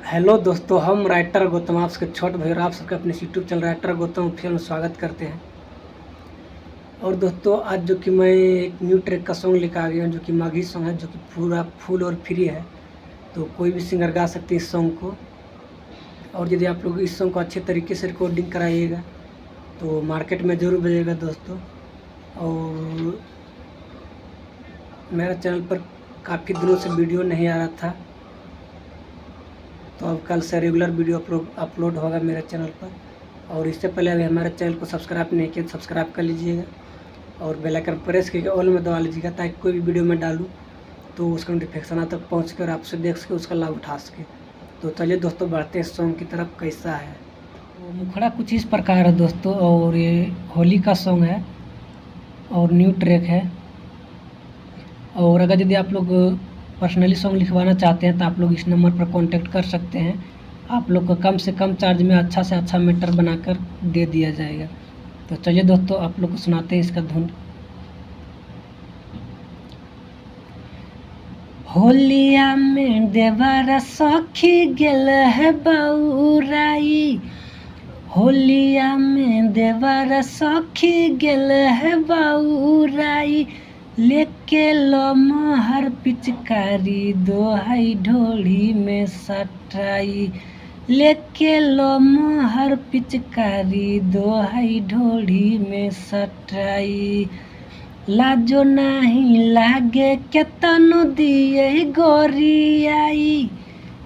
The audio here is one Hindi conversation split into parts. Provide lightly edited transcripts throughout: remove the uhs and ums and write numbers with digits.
हेलो दोस्तों, हम राइटर गौतम आप सबके छोटे भाई और आप सबके अपने YouTube channel writer Gautam official में स्वागत करते हैं। और दोस्तों, आज जो कि मैं एक न्यू ट्रैक का सॉन्ग लेकर आ गया हूँ, जो कि माघी सॉन्ग है, जो कि पूरा फुल और फ्री है। तो कोई भी सिंगर गा सकते हैं इस सॉन्ग को। और यदि आप लोग इस सॉन्ग को अच्छे तरीके से रिकॉर्डिंग कराइएगा तो मार्केट में ज़रूर बजेगा दोस्तों। और मेरा चैनल पर काफ़ी दिनों से वीडियो नहीं आ रहा था, तो अब कल से रेगुलर वीडियो अपलोड होगा मेरे चैनल पर। और इससे पहले अभी हमारे चैनल को सब्सक्राइब नहीं किया तो सब्सक्राइब कर लीजिएगा और बेल आइकन प्रेस करके ऑल में दबा लीजिएगा, ताकि कोई भी वीडियो मैं डालूँ तो उसका नोटिफिकेशन आप तक पहुँच कर आपसे देख सके, उसका लाभ उठा सके। तो चलिए दोस्तों, बढ़ते हैं सॉन्ग की तरफ। कैसा है तो मुखड़ा कुछ इस प्रकार है दोस्तों, और ये होली का सॉन्ग है और न्यू ट्रैक है। और अगर यदि आप लोग पर्सनली सॉन्ग लिखवाना चाहते हैं तो आप लोग इस नंबर पर कांटेक्ट कर सकते हैं। आप लोग को कम से कम चार्ज में अच्छा से अच्छा मैटर बनाकर दे दिया जाएगा। तो चलिए दोस्तों, आप लोग को सुनाते हैं इसका धुन। होलिया में देवारा सखी गेल है बउराई, होलिया में देवारा सखी गेल है बउराई, लेके लो मोहर पिचकारी दोहाई ढोली में सटाई, लेके लो मोहर पिचकारी दोहाई ढोली में सटाई, लाजो नहीं लागे केतनो दिए गोरियाई,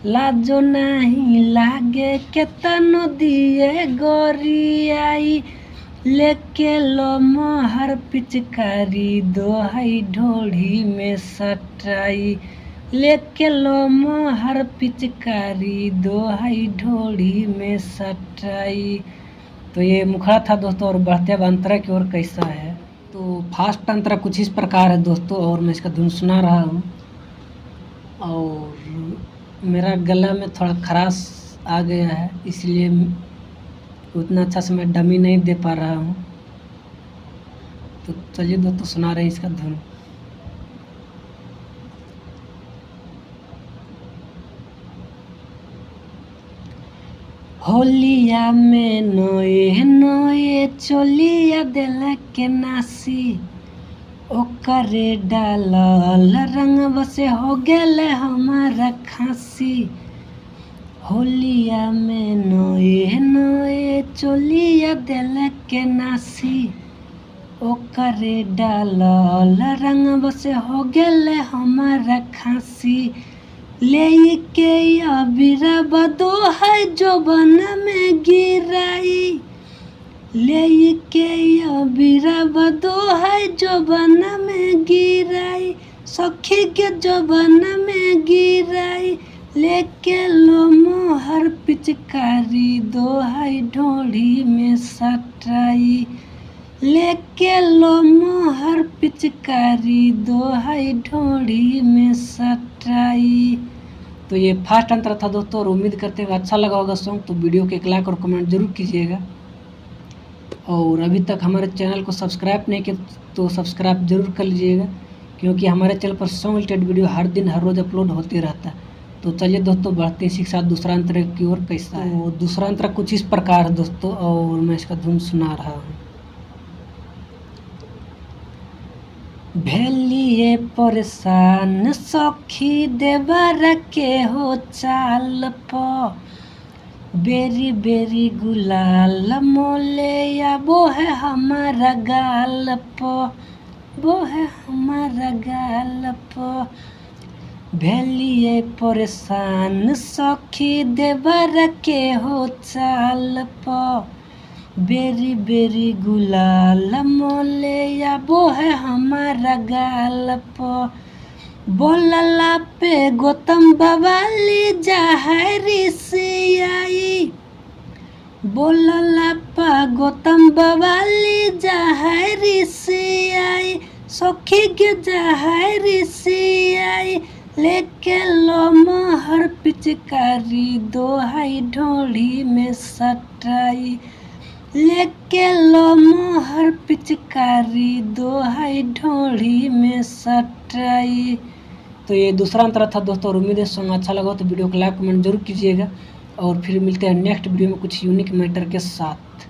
लाजो नहीं लागे केतनो दिए गोरियाई, लेके लो मोहर पिचकारी दोहाई ढोली में सटाई, लेके लो मोहर पिचकारी दोहाई ढोली में सटाई। तो ये मुखड़ा था दोस्तों। और बढ़ते अब अंतरा की ओर। कैसा है तो फास्ट अंतरा कुछ इस प्रकार है दोस्तों, और मैं इसका धुन सुना रहा हूँ। और मेरा गला में थोड़ा खराश आ गया है, इसलिए उतना अच्छा से मैं डमी नहीं दे पा रहा हूँ। तो चलिए दोस्तों, सुना रहे हैं इसका धुन। होलिया में नोए नोए चोलिया दिल के नासी, ओकरे डालल रंग बसे हो गेले हमारा खांसी, होलिया में नोए नोए चोलिया दिल के नासी, ओकरे डालल रंग बसे हो गेले हमारा खांसी, ले के अबीरा बदो है जो बन में गिराई, ले के अबीरा बदो है जो बन में गिराई, सखी के जो बन में गिराई, लेके लो मोहर पिचकारी दोहाई ढोली में सटाई, लेके लो मोहर पिचकारी दोहाई ढोली में सटाई। तो ये फास्ट अंतर था दोस्तों, और उम्मीद करते हुए अच्छा लगा होगा सॉन्ग। तो वीडियो को एक लाइक और कमेंट जरूर कीजिएगा। और अभी तक हमारे चैनल को सब्सक्राइब नहीं किया तो सब्सक्राइब जरूर कर लीजिएगा, क्योंकि हमारे चैनल पर सॉन्ग रिलेटेड वीडियो हर दिन हर रोज़ अपलोड होते रहता है। तो चलिए दोस्तों, बढ़ते इसी के साथ दूसरा अंतर की ओर। कैसा है तो दूसरा अंतर कुछ इस प्रकार है दोस्तों, और मैं इसका धुन सुना रहा हूँ। भेलिए परेशान सखी देवर के हो चाल प, बेरी बेरी गुलाल मोले या वो है हमारा गाल प, वो है हमारा गाल प, भेलिए परेशान सखी देवर के हो चाल प, बेरी बेरी गुलाल मोले या वो है हमारा गाल प, बोलला पे गौतम बवाली जहरी से आई, बोलला पे गौतम बवाली जहरी से आई, सखी के जहरी से आई, लेके लो मोहर पिचकारी दोहाई ढोली में सटाई, लेके लो मोहर पिचकारी दोहाई ढोली में सटाई। तो ये दूसरा अंतरा था दोस्तों, और उम्मीद है सॉन्ग अच्छा लगा तो वीडियो को लाइक कमेंट जरूर कीजिएगा, और फिर मिलते हैं नेक्स्ट वीडियो में कुछ यूनिक मैटर के साथ।